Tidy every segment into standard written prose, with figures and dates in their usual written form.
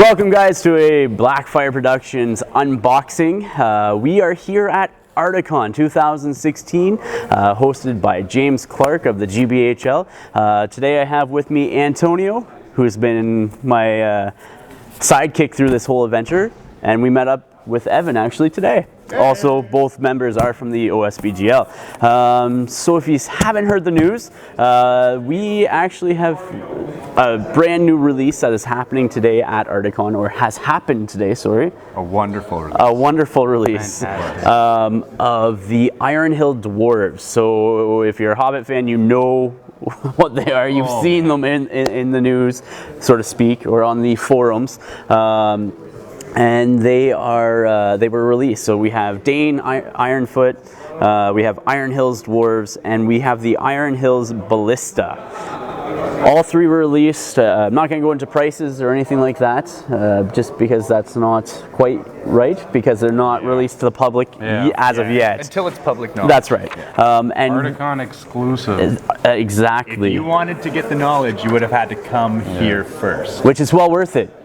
Welcome guys to a Blackfyre Productions unboxing. We are here at Ardacon 2016, hosted by James Clark of the GBHL. Today I have with me Antonio, who's been my sidekick through this whole adventure, and we met up with Evan actually today. Also, both members are from the OSBGL. So if you haven't heard the news, we actually have a brand new release that is happening today at Ardacon, or has happened today, sorry. A wonderful release. A wonderful release of the Iron Hills Dwarves. So if you're a Hobbit fan, you know what they are. You've seen them in the news, so to speak, or on the forums. And they were released. So we have Dain Ironfoot, we have Iron Hills Dwarves, and we have the Iron Hills Ballista. All three were released. I'm not going to go into prices or anything like that, just because that's not quite right, because they're not released to the public as of yet. Until it's public knowledge. That's right. And Ardacon exclusive. Exactly. If you wanted to get the knowledge, you would have had to come here first. Which is well worth it.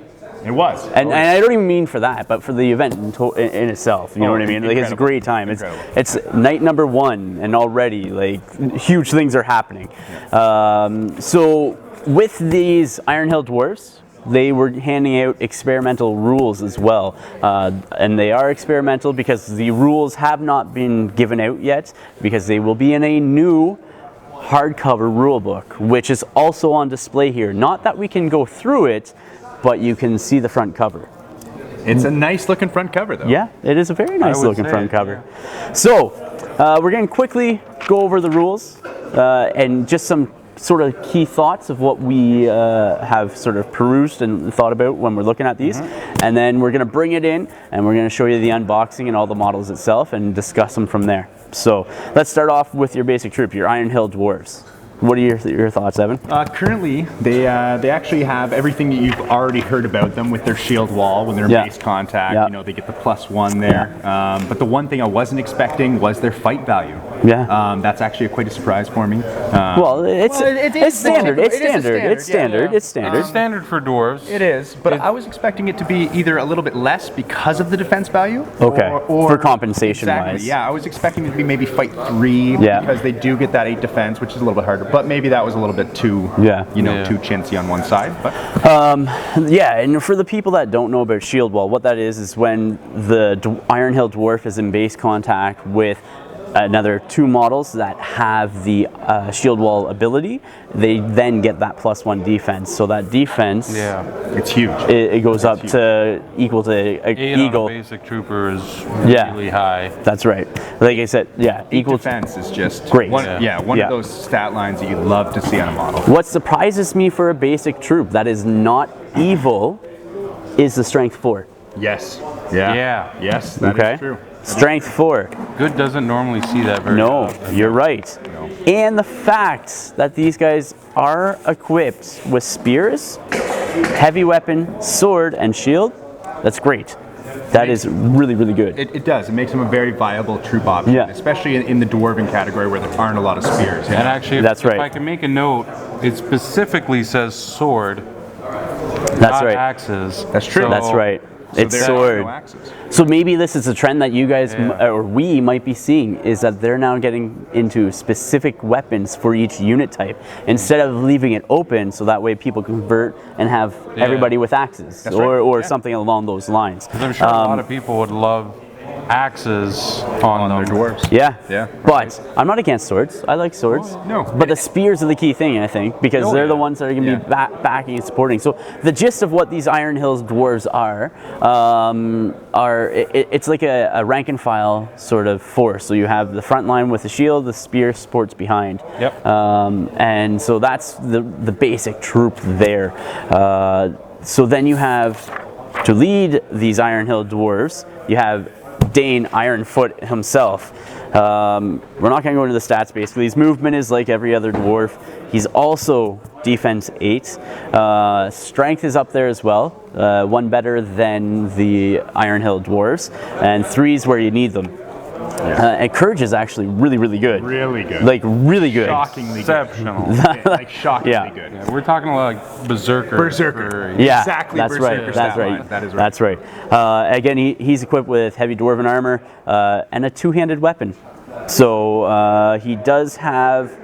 It was. And I don't even mean for that, but for the event in itself. You know what I mean? Like, it's a great time. It's night number 1, and already like huge things are happening. So with these Iron Hills Dwarves, they were handing out experimental rules as well, and they are experimental because the rules have not been given out yet, because they will be in a new hardcover rule book, which is also on display here. Not that we can go through it, but you can see the front cover. It's a nice looking front cover though. Yeah, it is a very nice looking front cover. So we're going to quickly go over the rules and just some sort of key thoughts of what we have sort of perused and thought about when we're looking at these. And then we're going to bring it in and we're going to show you the unboxing and all the models itself and discuss them from there. So let's start off with your basic troop, your Iron Hills Dwarves. What are your thoughts, Evan? Currently, they actually have everything that you've already heard about them with their shield wall when they're in base contact. You know, they get the +1 there. But the one thing I wasn't expecting was their fight value. Yeah. That's actually quite a surprise for me. Well, it's standard. It's standard. It's standard for dwarves. It is, but I was expecting it to be either a little bit less because of the defense value. Okay. Or for compensation wise. Yeah, I was expecting it to be maybe fight 3 because they do get that 8 defense, which is a little bit harder. But maybe that was a little bit too, too chintzy on one side. But yeah, and for the people that don't know about shield wall, what that is when the Iron Hills Dwarf is in base contact with another 2 models that have the shield wall ability, they then get that +1 defense. So that defense, it's huge. It goes up to equal to an 8 eagle. On a basic trooper is really high. That's right. Like I said, equal defense is just great. One of those stat lines that you'd love to see on a model. What surprises me for a basic troop that is not evil is the strength 4. Yes. Yes, that is true. Strength 4. Good doesn't normally see that very often. No, you're right. No. And the fact that these guys are equipped with spears, heavy weapon, sword, and shield, that's great. That is really, really good. It does. It makes them a very viable troop option, especially in the dwarven category where there aren't a lot of spears. And actually, that's if I can make a note, it specifically says sword, not axes. That's true. So that's right. So it's sword. No so maybe this is a trend that you guys or we might be seeing, is that they're now getting into specific weapons for each unit type instead of leaving it open, so that way people convert and have everybody with axes or something along those lines. Because I'm sure a lot of people would love axes on their dwarves. Yeah. But I'm not against swords. I like swords. No. But the spears are the key thing, I think, because they're the ones that are going to be backing and supporting. So the gist of what these Iron Hills Dwarves are it's like a rank and file sort of force. So you have the front line with the shield, the spear supports behind. And so that's the basic troop there. So then you have, to lead these Iron Hills Dwarves, you have Dain Ironfoot himself. We're not going to go into the stats basically. His movement is like every other dwarf. He's also defense 8. Strength is up there as well. 1 better than the Iron Hills Dwarves. And 3 is where you need them. And courage is actually really, really good. Really good. Like really good. Shockingly Exceptional. good. Like shockingly Yeah. good. Yeah, we're talking like berserker. Berserker. Yeah, Exactly. that's Berserker right. That's stat line. right. That is right. That's right. Again, he's equipped with heavy dwarven armor and a two-handed weapon. So he does have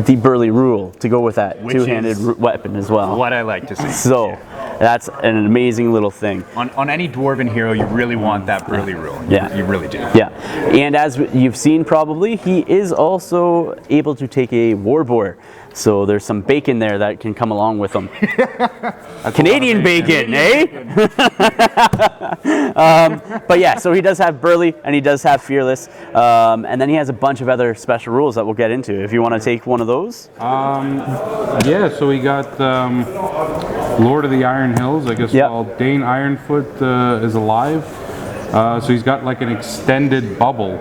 the burly rule to go with that Which two-handed is weapon as well. What I like to see. So that's an amazing little thing. On any dwarven hero, you really want that burly rule. Yeah. You really do. Yeah, and as you've seen probably, he is also able to take a war boar. So there's some bacon there that can come along with him. Canadian bacon, eh? But yeah, so he does have burly and he does have fearless, and then he has a bunch of other special rules that we'll get into. If you want to take one of those. Yeah, so we got Lord of the Iron Hills, I guess. Yep. Called Dain Ironfoot is alive. So he's got like an extended bubble,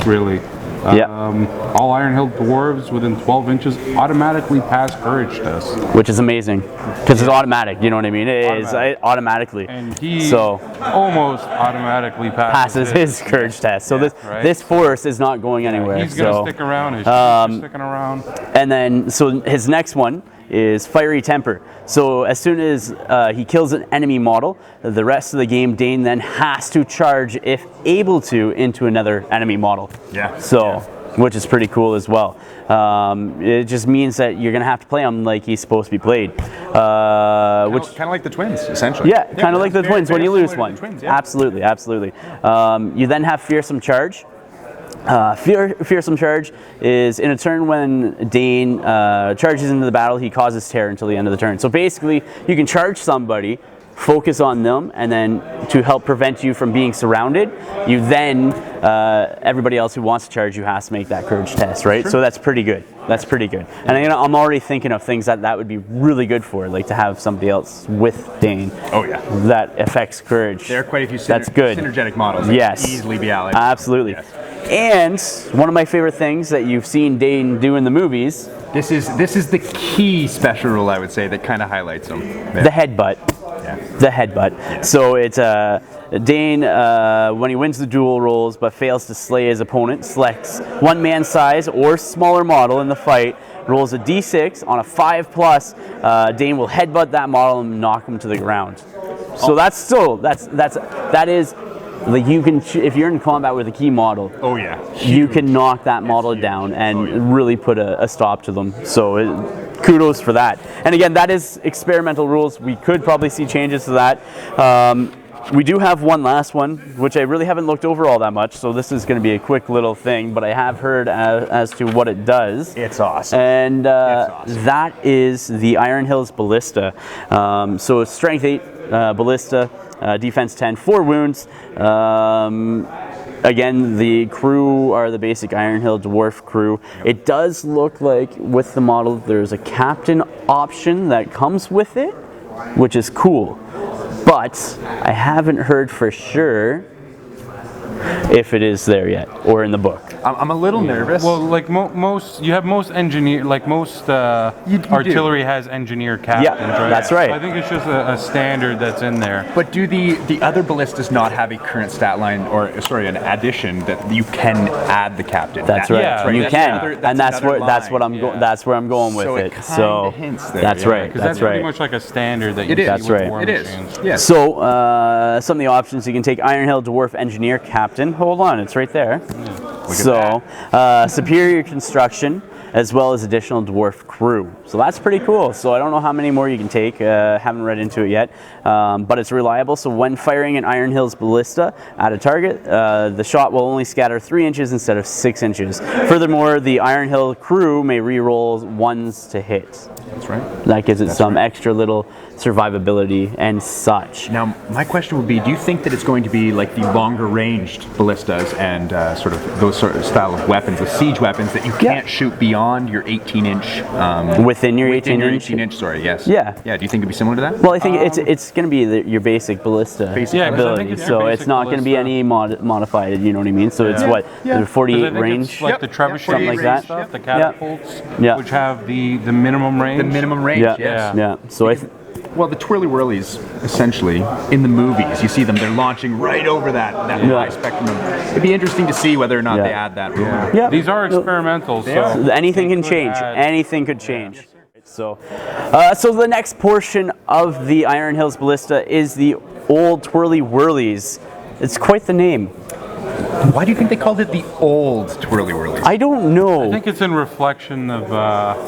really. All Iron Hills Dwarves within 12 inches automatically pass courage tests. Which is amazing, because it's automatic, you know what I mean? It is automatically. And he so almost automatically passes his courage test. So this force is not going anywhere. He's going to stick around. He's sticking around. And then, so his next one is Fiery Temper. So as soon as he kills an enemy model, the rest of the game, Dane then has to charge, if able to, into another enemy model. Yeah. So, which is pretty cool as well. It just means that you're going to have to play him like he's supposed to be played. Which kind of like the twins, essentially. Yeah, kind of like the twins when you lose one. Twins, yeah. Absolutely, absolutely. You then have Fearsome Charge. Fearsome Charge is in a turn when Dane charges into the battle, he causes terror until the end of the turn. So basically, you can charge somebody, focus on them, and then to help prevent you from being surrounded, you then, everybody else who wants to charge you has to make that courage test, right? Sure. So that's pretty good. That's pretty good. And I'm already thinking of things that would be really good for, like to have somebody else with Dane. Oh yeah. That affects courage. There are quite a few that's good. synergetic models that yes. can easily be allied. Absolutely. Yes. And one of my favorite things that you've seen Dane do in the movies. This is the key special rule, I would say, that kind of highlights him. Yeah. The headbutt. Yeah. The headbutt. Yeah. So it's Dane, when he wins the duel rolls but fails to slay his opponent, selects one man size or smaller model in the fight, rolls a d6 on a 5+. Dane will headbutt that model and knock him to the ground. So that is. Like you can, if you're in combat with a key model, oh yeah, you can knock that model down and really put a stop to them. So kudos for that. And again, that is experimental rules. We could probably see changes to that. We do have one last one, which I really haven't looked over all that much. So this is going to be a quick little thing, but I have heard as to what it does. It's awesome. And it's awesome. That is the Iron Hills Ballista. So it's Strength 8 Ballista. Defense 10, 4 wounds. Again, the crew are the basic Iron Hill Dwarf crew. It does look like with the model there's a captain option that comes with it, which is cool. But I haven't heard for sure if it is there yet or in the book. I'm a little nervous. Well, like most engineer, like most artillery has engineer captains, right? That's right. So I think it's just a standard that's in there. But do the other ballistas not have a current stat line, or sorry, an addition that you can add the captain? That's right. Yeah, you that's can, and that's what I'm going. That's where I'm going with so it. So hints there. That's right. Because that's pretty right. much like a standard that you It is. see That's with right. war It is. machines. Yes. So some of the options you can take: Iron Hill Dwarf Engineer Captain. Hold on, it's right there. So superior construction, as well as additional dwarf crew. So that's pretty cool. So I don't know how many more you can take. Haven't read into it yet, but it's reliable. So when firing an Iron Hills Ballista at a target, the shot will only scatter 3 inches instead of 6 inches. Furthermore, the Iron Hill crew may re-roll 1s to hit. That's right. That gives it some extra little survivability and such. Now, my question would be, do you think that it's going to be like the longer ranged ballistas and sort of those sort of style of weapons, the siege weapons that you can't shoot beyond your 18-inch? Within your 18-inch? Sorry, yes. Yeah. Yeah, do you think it'd be similar to that? Well, I think it's going to be your basic ballista ability. So it's not going to be any modified, you know what I mean? So it's what, the 48 range? Like the trebuchet something like that. stuff, the catapults, Yeah. which have the minimum range. The minimum range, yes. Yeah. So Well, the twirly whirlies, essentially, in the movies, you see them, they're launching right over that high spectrum. It'd be interesting to see whether or not they add that rule. Yeah. These are experimental, so anything can change. Anything could change. So, so the next portion of the Iron Hills Ballista is the old twirly whirlies. It's quite the name. Why do you think they called it the old twirly whirlies? I don't know. I think it's in reflection of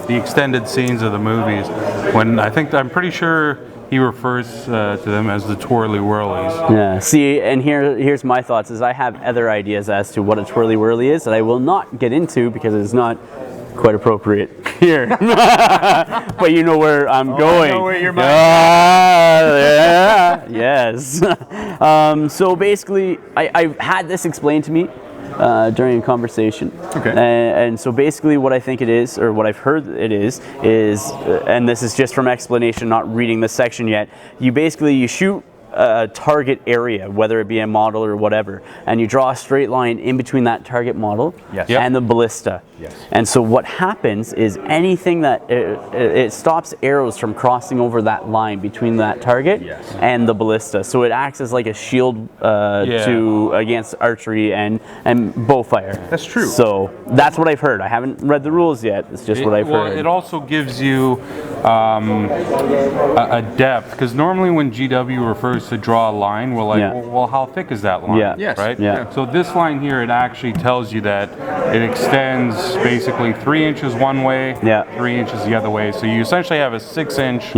the extended scenes of the movies. I'm pretty sure he refers to them as the twirly whirlies. Yeah. See, and here's my thoughts. Is I have other ideas as to what a twirly whirly is that I will not get into because it's not quite appropriate here. But you know where I'm going. I know where your mind yeah. Yes. So basically, I had this explained to me during a conversation. Okay. And so basically what I think it is, or what I've heard it is, and this is just from explanation, not reading this section yet, you shoot a target area, whether it be a model or whatever, and you draw a straight line in between that target model and the ballista. Yes. And so what happens is anything that it stops arrows from crossing over that line between that target and the ballista. So it acts as like a shield against archery and bow fire. That's true. So that's what I've heard. I haven't read the rules yet. It's just what I've heard. It also gives you a depth, because normally when GW refers to draw a line, we're like, well, how thick is that line? Yeah. Yes. Right? Yeah. So this line here, it actually tells you that it extends basically 3 inches one way, 3 inches the other way. So you essentially have a 6-inch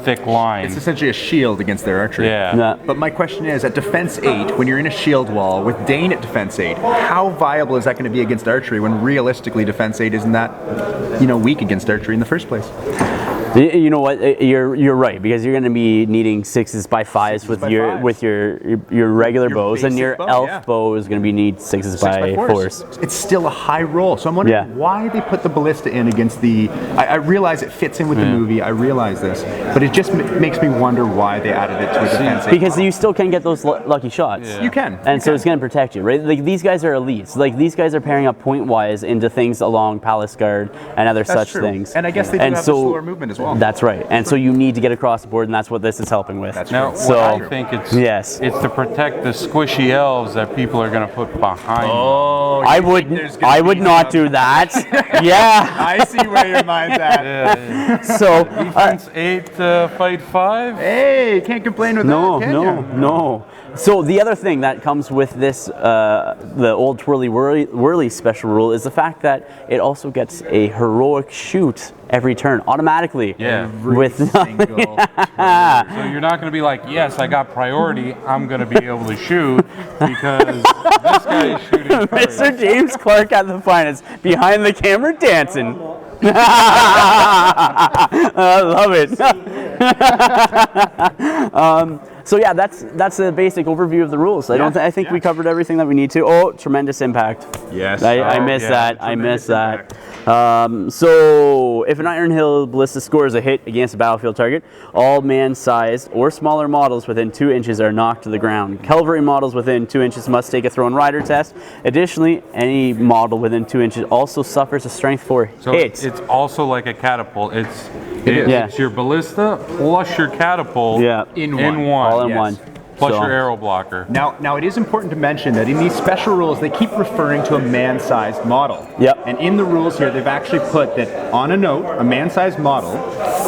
thick line. It's essentially a shield against their archery. Yeah. But my question is, at defense 8, when you're in a shield wall with Dane at defense 8, how viable is that going to be against archery when realistically defense 8 isn't that, weak against archery in the first place? You know what? You're right, because you're going to be needing 6x5s with your regular bows, and your elf bow is going to need 6x4s. It's still a high roll, so I'm wondering why they put the ballista in against the. I realize it fits in with the movie. I realize this, but it just makes me wonder why they added it to a defense. Because you still can get those lucky shots. Yeah. You can, and so it's going to protect you, right? Like these guys are elites. Like these guys are pairing up point wise into things along Palace Guard and other such things. And I guess they do have the slower movement as well. That's right, and so you need to get across the board, and that's what this is helping with. That's now, so I think it's to protect the squishy elves that people are going to put behind. Oh, I would not do that. Yeah, I see where your mind's at. So defense 8, fight 5. Hey, can't complain with that. No. So the other thing that comes with this, the old twirly whirly special rule, is the fact that it also gets a heroic shoot every turn automatically. Every single turn. So you're not going to be like, yes, I got priority, I'm going to be able to shoot because this guy is shooting first. Mr. James Clark at the finest, behind the camera dancing. I love it. So yeah, that's the basic overview of the rules. I think we covered everything that we need to. Oh, tremendous impact. Yes. I missed that. I missed that. So if an Iron Hill Ballista scores a hit against a battlefield target, all man-sized or smaller models within 2 inches are knocked to the ground. Cavalry models within 2 inches must take a thrown rider test. Additionally, any model within 2 inches also suffers a strength 4 hit. So it's also like a catapult. It's your ballista plus your catapult in one. All in one. Plus your arrow blocker. Now it is important to mention that in these special rules, they keep referring to a man-sized model. Yep. And in the rules here, they've actually put that on a note, a man-sized model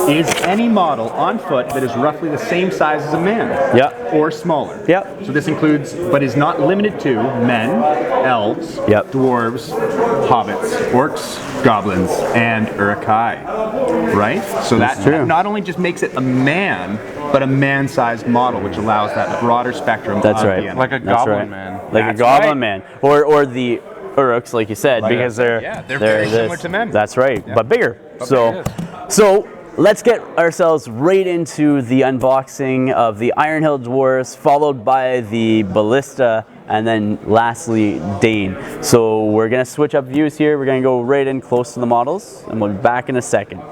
is any model on foot that is roughly the same size as a man. Yep. Or smaller. Yep. So this includes, but is not limited to, men, elves, dwarves, hobbits, orcs, goblins, and urukai. Right? So that not only just makes it a man, but a man-sized model, which allows that broader spectrum. That's of right. the enemy. Like a goblin man. Like a goblin man, or the uruks, like you said, because they're very similar to men. That's right, but bigger. So let's get ourselves right into the unboxing of the Iron Hills Dwarves, followed by the Ballista, and then lastly Dane. So we're gonna switch up views here. We're gonna go right in close to the models, and we'll be back in a second.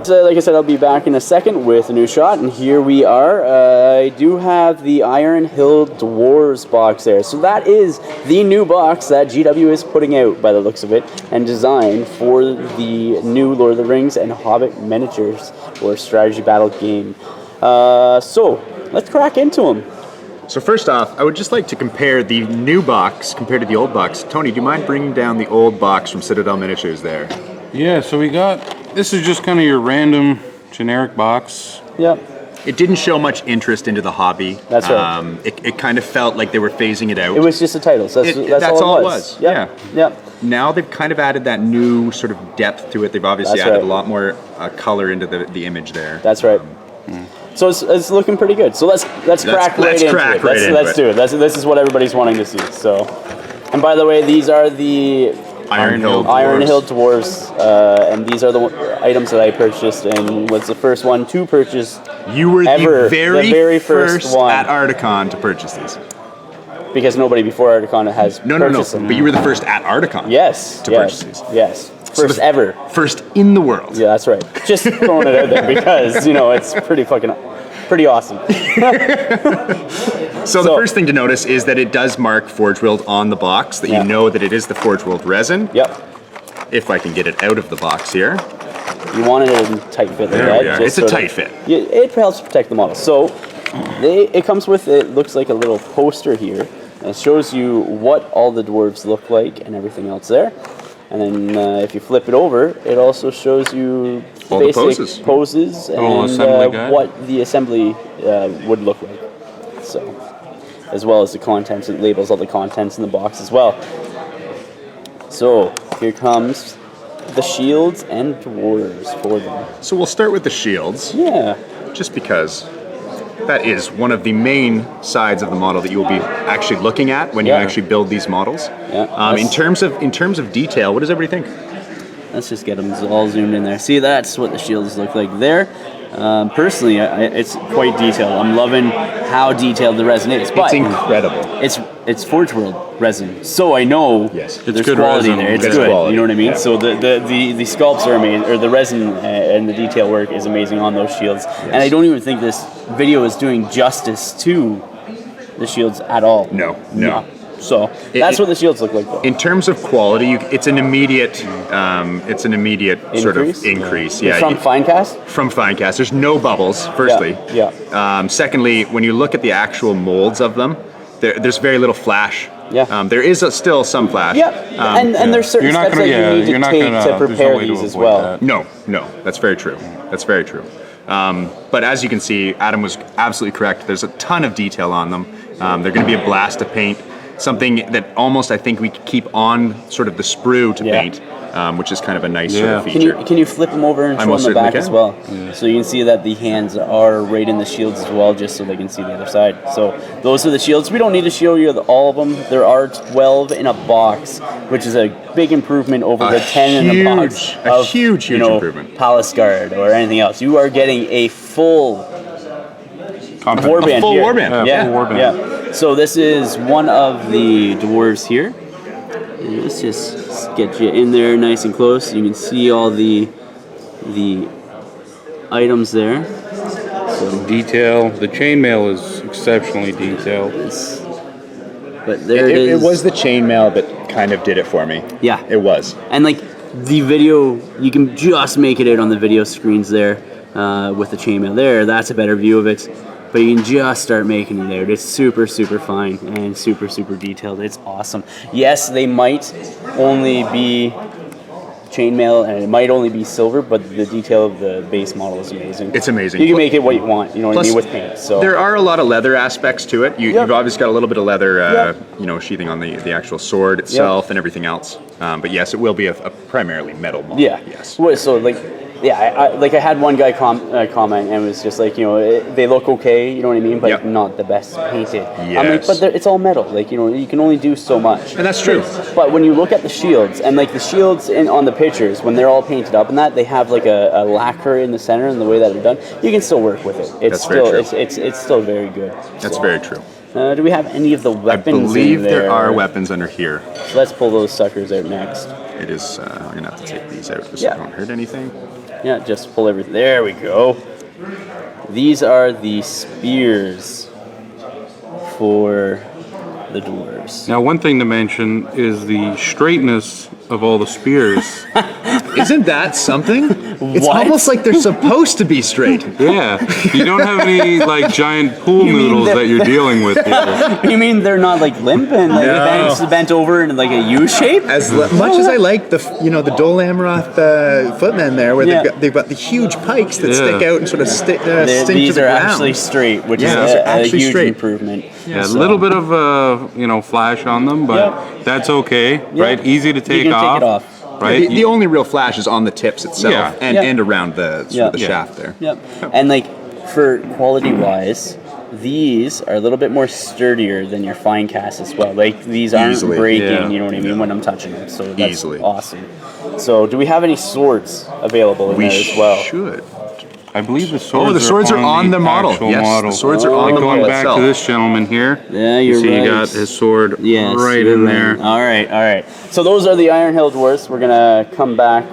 So like I said, I'll be back in a second with a new shot, and here we are. I do have the Iron Hills Dwarves box there. So that is the new box that GW is putting out, by the looks of it, and designed for the new Lord of the Rings and Hobbit miniatures or strategy battle game. So let's crack into them. So first off, I would just like to compare the new box compared to the old box. Tony, do you mind bringing down the old box from Citadel Miniatures there? Yeah, so we got, this is just kind of your random generic box. Yep. It didn't show much interest into the hobby. That's right. It kind of felt like they were phasing it out. It was just a title. So that's all it was. Yep. Yeah. Now they've kind of added that new sort of depth to it. They've obviously added a lot more color into the image there. That's right. So it's looking pretty good. So let's crack right into it. Let's do it. This is what everybody's wanting to see. So, and by the way, these are the Iron Hill Dwarves, and these are the items that I purchased, and was the first one to purchase. You were ever, the very first one at Ardacon to purchase these. Because nobody before Ardacon has purchased them. But you were the first at Ardacon. Yes. To purchase these. Yes. First ever. First in the world. Yeah, that's right. Just throwing it out there because, it's pretty awesome. So the first thing to notice is that it does mark Forge World on the box, that you know that it is the Forge World resin. Yep. If I can get it out of the box here. You wanted it in tight fit like There we are. It's a tight fit. It helps protect the model. So it comes with, it looks like a little poster here. And it shows you what all the dwarves look like and everything else there. And then if you flip it over, it also shows you all basic the poses and what the assembly would look like. So, as well as the contents, it labels all the contents in the box as well. So, here comes the shields and dwarves for them. So we'll start with the shields. Yeah. Just because that is one of the main sides of the model that you will be actually looking at when you actually build these models. Yeah. In terms of detail, what does everybody think? Let's just get them all zoomed in there. See, that's what the shields look like there. Personally, it's quite detailed. I'm loving how detailed the resin is. But it's incredible. It's Forge World resin, so I know there's good quality there. It's good. Quality. You know what I mean? Yeah. So the sculpts are amazing, or the resin and the detail work is amazing on those shields. Yes. And I don't even think this video is doing justice to the shields at all. No. So that's what the shields look like, though. In terms of quality, it's an immediate sort of increase. Yeah. From Finecast? From Finecast. There's no bubbles, firstly. Yeah. Secondly, when you look at the actual molds of them, there's very little flash. Yeah. There is still some flash. Yeah. And there's certain steps that you need to take to prepare these as well. No. That's very true. But as you can see, Adam was absolutely correct. There's a ton of detail on them. They're going to be a blast to paint. Something that almost I think we could keep on sort of the sprue to paint, which is kind of a nice sort of feature. Can you flip them over and show on the back as well? Yeah. So you can see that the hands are right in the shields as well, just so they can see the other side. So those are the shields. We don't need to show you all of them. There are 12 in a box, which is a big improvement over the 10 in the box. A huge improvement. Palace Guard or anything else. You are getting a full warband. Full warband. Yeah. So this is one of the dwarves here. And let's just get you in there nice and close. You can see all the items there. So detail. The chainmail is exceptionally detailed. But there it is. It was the chainmail that kind of did it for me. Yeah. It was. And like the video, you can just make it out on the video screens there with the chainmail there. That's a better view of it. But you can just start making it there. It's super, super fine and super, super detailed. It's awesome. Yes, they might only be chainmail and it might only be silver, but the detail of the base model is amazing. It's amazing. You can make it what you want, you know what I mean, with paint. So there are a lot of leather aspects to it. You've obviously got a little bit of leather, sheathing on the actual sword itself and everything else. But yes, it will be a primarily metal model. Yeah. Yes. So I had one guy comment and was just like, they look okay, you know what I mean, but not the best painted. Yes. I'm like, but it's all metal, like, you can only do so much. And that's true. But when you look at the shields, and like the shields on the pictures, when they're all painted up and that, they have like a lacquer in the center and the way that they're done, you can still work with it. It's still very good. That's very true. Do we have any of the weapons I believe in there? there are weapons under here. So let's pull those suckers out next. It is, I'm going to have to take these out so I don't hurt anything. Yeah, just pull everything. There we go. These are the spears for the dwarves. Now, one thing to mention is the straightness of all the spears Isn't that something? It's What? almost like they're supposed to be straight. Yeah, you don't have any like giant pool noodles that you're dealing with here. You mean they're not like limp and like bent over in like a U shape? As much as I like the Dole Amroth footmen there, where they've got the huge pikes that stick out and sort of sink to the These are ground. actually straight, which is these are a actually huge straight. improvement. Yeah, a little bit of flash on them, but that's okay, right? Easy to take You can off. take it off. Right? The only real flash is on the tips itself and around the shaft there. Yep. And like for quality wise, these are a little bit more sturdier than your fine cast as well. Like these aren't Easily. breaking, you know what I mean, when I'm touching them. So that's Easily. awesome. So do we have any swords available in there as well? Should. I believe the swords. Oh, the swords are on the model. actual Yes, model. the swords are on Like the going model back itself. to this gentleman here. Yeah, you're See, right. he got his sword Yes, right you're in there. All right. So those are the Iron Hills Dwarves. We're gonna come back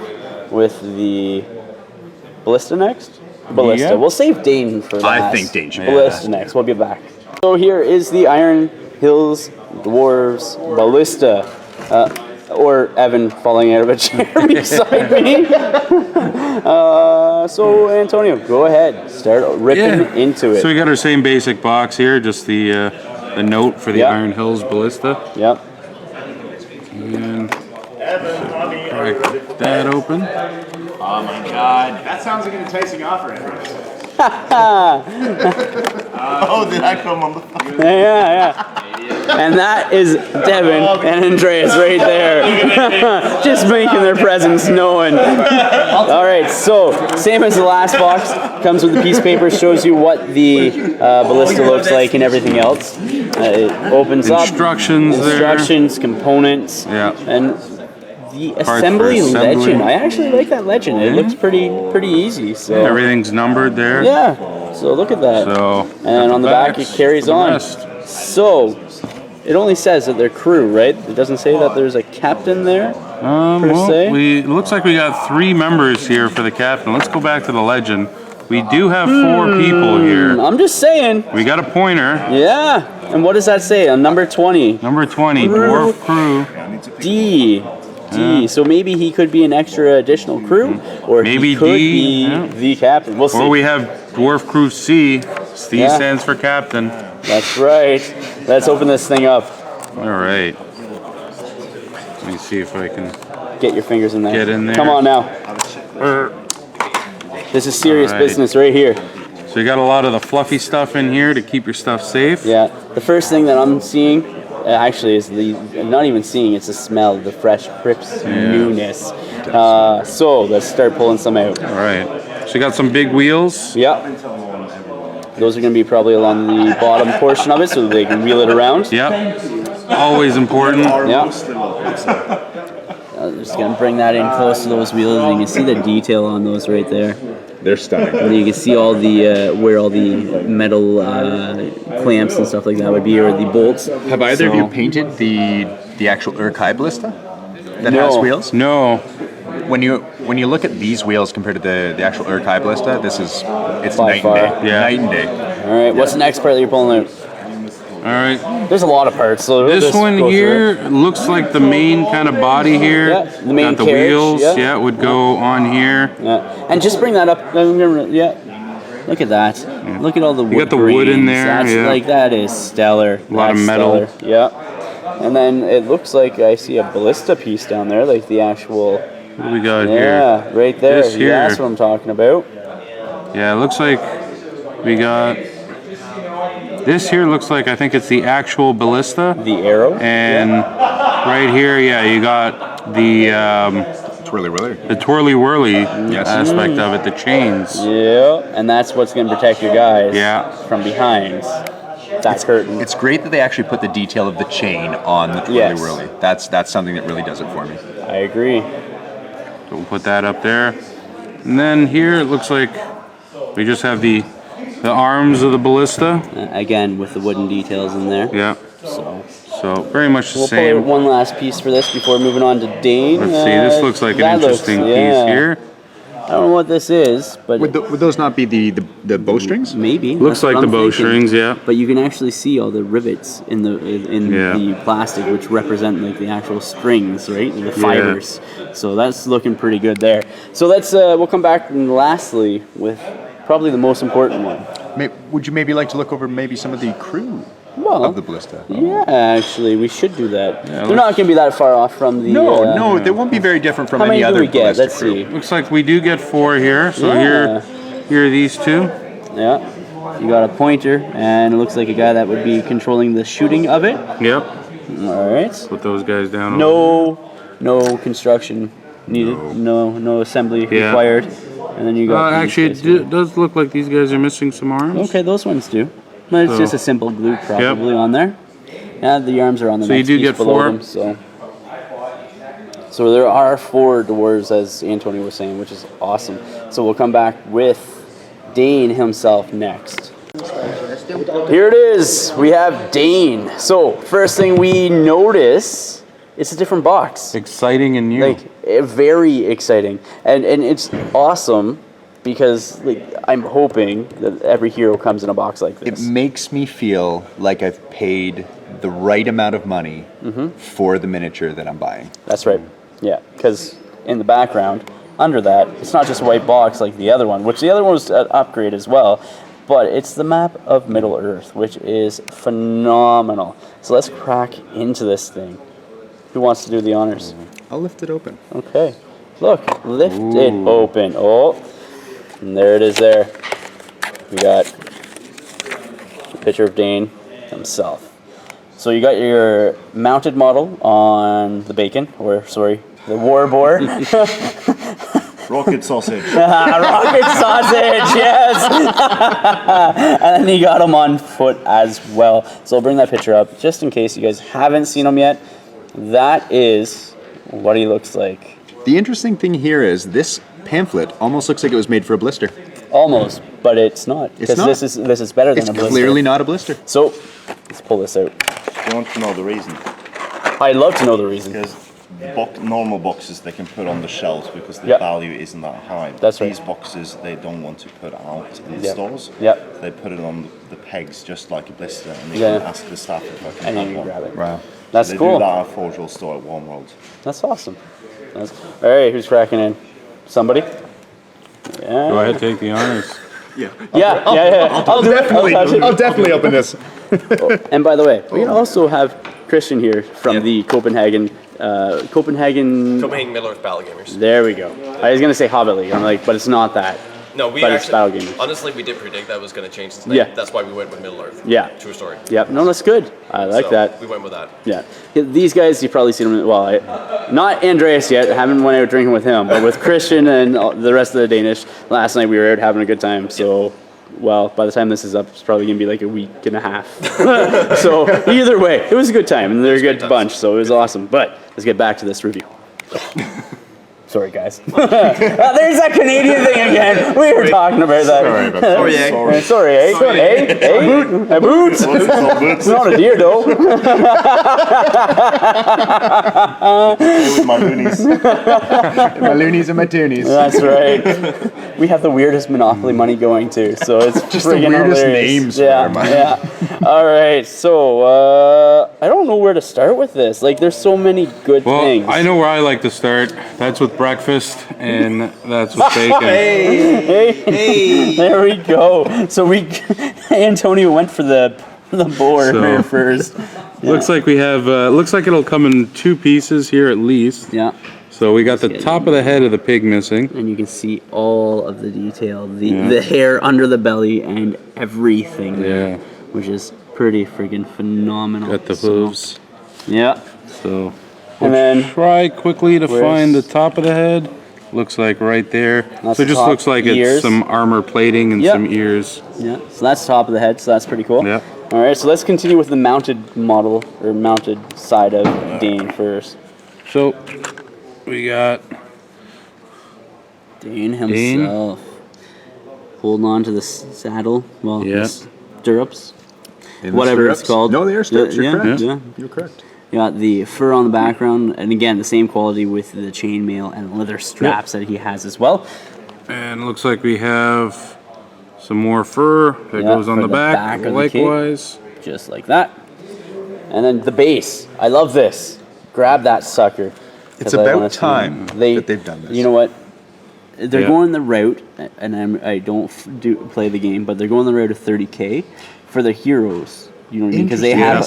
with the Ballista next. Ballista. Yeah. We'll save Dane for last. I think Dane should be Ballista next. We'll be back. So here is the Iron Hills Dwarves Ballista. Or Evan falling out of a chair beside me. So Antonio, go ahead. Start ripping into it. So we got our same basic box here, just the note for the Iron Hills Ballista. Yep. And crack that open. Oh my God, that sounds like an enticing offer. Oh, did I come on the phone? Yeah. And that is Devin and Andreas right there. Just making their presence known. All right, so same as the last box, comes with a piece of paper, shows you what the ballista looks like and everything else. It opens Instructions up. there. Instructions, components, and the assembly legend. I actually like that legend. It looks pretty easy. So everything's numbered there. Yeah. So look at that. So and on the back it carries on. Rest. So it only says that they're crew, right? It doesn't say that there's a captain there. It looks like we got 3 members here for the captain. Let's go back to the legend. We do have 4 people here. I'm just saying. We got a pointer. Yeah. And what does that say on number 20? Number 20, dwarf crew. D. So maybe he could be an extra additional crew, or maybe he could D, be the captain. We'll see. Or we have dwarf crew C. C stands for captain. That's right. Let's open this thing up. All right. Let me see if I can get your fingers in there. Get in there. Come on now. This is serious business right here. So you got a lot of the fluffy stuff in here to keep your stuff safe. Yeah. The first thing that I'm seeing actually is not even seeing, it's the smell, the fresh, crisp newness. So let's start pulling some out. All right. So you got some big wheels. Yeah. Those are going to be probably along the bottom portion of it so that they can wheel it around. Yep. Always important. Yeah. I'm just going to bring that in close to those wheels, and you can see the detail on those right there. They're stunning. And you can see all the where all the metal clamps and stuff like that would be, or the bolts. Have either of you painted the actual Urkai Ballista that has wheels? No. When you look at these wheels compared to the actual Urkai Ballista, it's By night far. and day. Yeah. Night and day. All right, what's the next part that you're pulling out? All right. There's a lot of parts. So we'll This just one go here through it. looks like the main kind of body here. Yeah, the main got the carriage, wheels. yeah. Would go on here. Yeah, and just bring that up. Yeah, look at that. Yeah. Look at all the wood. You got the wood in there. That's Yeah. that is stellar. A lot of metal. Stellar. Yeah, and then it looks like I see a ballista piece down there, like the actual. What do we got here? Yeah, right there. This here. Yeah, that's what I'm talking about. Yeah, it looks like we got. This here looks like, I think it's the actual ballista. The arrow. And right here, you got the Twirly whirly. the twirly whirly aspect of it, the chains. Yeah, and that's what's going to protect your guys from behind. That curtain. It's great that they actually put the detail of the chain on the twirly whirly. That's something that really does it for me. I agree. So we'll put that up there. And then here it looks like we just have the arms of the ballista. Again, with the wooden details in there. Yeah. So very much the We'll same. pull out one last piece for this before moving on to Dane. Let's see, this looks like an interesting piece here. I don't know what this is, but Would those not be the bowstrings? maybe. Looks That's what like the I'm bowstrings, thinking. yeah. But you can actually see all the rivets in the Yeah. the plastic, which represent like the actual strings, right? The fibers. So that's looking pretty good there. So let's we'll come back and lastly with probably the most important one. Would you maybe like to look over maybe some of the crew of the Ballista? Yeah, actually, we should do that. They're not going to be that far off from the. No, they won't be very different from How many any do other we get? Ballista Let's crew. see. Looks like we do get 4 here. So Yeah. here are these 2. Yeah. You got a pointer, and it looks like a guy that would be controlling the shooting of it. Yep. All right. Put those guys down. No construction needed. No assembly Yeah. required. And then you got. these Actually, guys here. it does look like these guys are missing some arms. Okay, those ones do. But it's So- just a simple glue probably on there. Yeah, the arms are on the So you next do piece get below 4? them. So there are 4 dwarves, as Antonio was saying, which is awesome. So we'll come back with Dane himself next. Here it is. We have Dane. So first thing we notice, it's a different box. Exciting and new. Like very exciting, and it's awesome because like I'm hoping that every hero comes in a box like It this. makes me feel like I've paid the right amount of money for the miniature that I'm buying. That's right. Yeah, because in the background, under that, it's not just a white box like the other one, which the other one was an upgrade as well, but it's the map of Middle Earth, which is phenomenal. So let's crack into this thing. Who wants to do the honors? I'll lift it open. Okay. Look, lift it open. Oh, and there it is there. We got a picture of Dane himself. So you got your mounted model on the bacon, or sorry, the war boar. Rocket sausage. Rocket sausage, yes. And then you got him on foot as well. So I'll bring that picture up just in case you guys haven't seen him yet. That is what he looks like. The interesting thing here is this pamphlet almost looks like it was made for a blister. Almost, but it's not. It's Because not. this is better than It's a blister. clearly not a blister. So let's pull this out. You want to know the reason? I'd love to know the reason. Because normal boxes they can put on the shelves because the Yep. value isn't that high. That's right. These boxes they don't want to put out in the Yep. stores. Yep. They put it on the pegs just like a blister and they Yeah. can ask the staff if I can And then have you one. grab it. Wow. That's They cool. do that at Forge World store at Warm World. That's awesome. All right, who's cracking in? Somebody? Yeah. Go ahead, take the honors. Yeah. I'll do it. I'll touch it. I'll definitely open this. And by the way, we also have Christian here from the Copenhagen Copenhagen Middle Earth Battle Gamers. There we go. I was gonna say Hobbit League. I'm like, but it's not that. No, we But it's Battle actually, Gamers. honestly, we did predict that was going to change its name. Yeah. That's why we went with Middle Earth. Yeah. True story. Yep. No, that's good. I like So, that. We went with that. Yeah. These guys, you've probably seen them. Well, not Andreas yet. I haven't went out drinking with him, but with Christian and the rest of the Danish. Last night we were out having a good time. So, well, by the time this is up, it's probably gonna be like a week and a half. So either way, it was a good time, and they're a good bunch. So it was awesome. But let's get back to this review. Sorry, guys. There's that Canadian thing again. We were talking about that. Sorry about that. Sorry, eh? A boot? It's not a deer, though. With my loonies. My loonies and my toonies. That's right. We have the weirdest Monopoly money going, too. So it's Just the friggin' weirdest hilarious. names for Yeah, our money. yeah. All right, so I don't know where to start with this. Like, there's so many good Well, things. I know where I like to start. That's with breakfast, and that's with bacon. Hey, there we go. So Antonio went for the board So- first. Looks like we have. Looks like it'll come in 2 pieces here at least. Yeah. So we got the top of the head of the pig missing. And you can see all of the detail, the hair under the belly and everything. Yeah. Which is pretty friggin' phenomenal. Got the hooves. Yeah. So And then try quickly to Where's- find the top of the head. Looks like right there. That's So it just top looks like ears. it's some armor plating and Yep. some ears. yeah, so that's top of the head, so that's pretty cool. Yeah. All right, so let's continue with the mounted model or mounted side of Dane first. So we got Dane himself. Holding on to the saddle. Well, Yeah. the stirrups. In the Whatever stirrups? it's called. No, they are stirrups. You're correct. Yeah. You're correct. You got the fur on the background, and again, the same quality with the chainmail and leather straps that he has as well. And it looks like we have some more fur that goes on for the back, of the likewise. cape, just like that. And then the base. I love this. Grab that sucker. It's about time that they've done this. You know what? They're going the route, and I don't play the game, but they're going the route of 30K for their heroes. You know what I mean? Because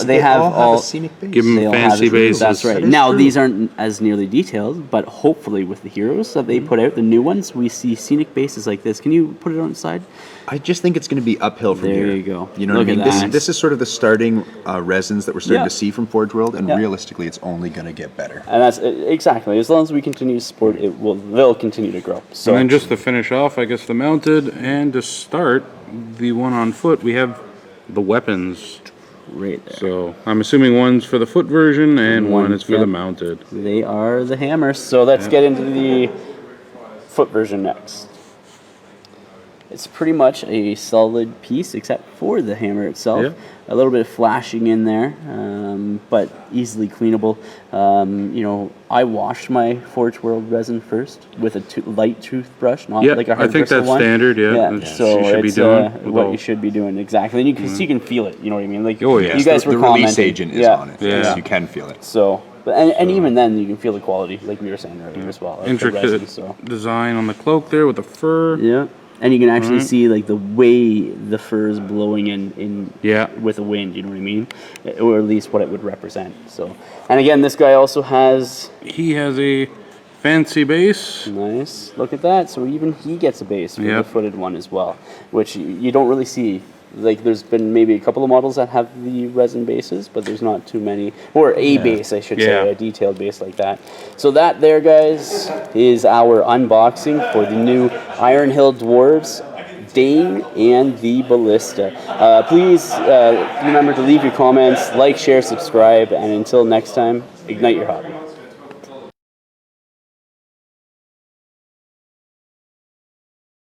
they have all a scenic base. Give them fancy bases. That's right. Now these aren't as nearly detailed, but hopefully with the heroes that they put out, the new ones, we see scenic bases like this. Can you put it on the side? I just think it's going to be uphill from here. There you go. You know what I mean? This is sort of the starting resins that we're starting to see from Forge World, and realistically, it's only going to get better. And that's exactly. As long as we continue to support it, they'll continue to grow. So, and then just to finish off, I guess the mounted, and to start the one on foot, we have the weapons. Right there. So I'm assuming one's for the foot version and one is for the mounted. They are the hammers. So let's get into the foot version next. It's pretty much a solid piece except for the hammer itself. Yeah. A little bit of flashing in there, but easily cleanable. You know, I washed my Forge World resin first with a light toothbrush, not like a hard I think that's one. standard. So you should be doing what you should be doing exactly, and you can so you can feel it. You know what I mean? Like you guys were the commenting. release agent is on it. Yeah, you can feel it. So. And even then, you can feel the quality, like we were saying earlier as well. Intricate design on the cloak there with the fur. Yeah. And you can actually see like the way the fur is blowing in with the wind, you know what I mean? Or at least what it would represent. So, and again, this guy also has... He has a fancy base. Nice. Look at that. So even he gets a base for the footed one as well, which you don't really see. Like there's been maybe a couple of models that have the resin bases, but there's not too many, or a base I should say, a detailed base like that. So that there, guys, is our unboxing for the new Iron Hills Dwarves, Dane and the Ballista. Please remember to leave your comments, like, share, subscribe, and until next time, ignite your hobby.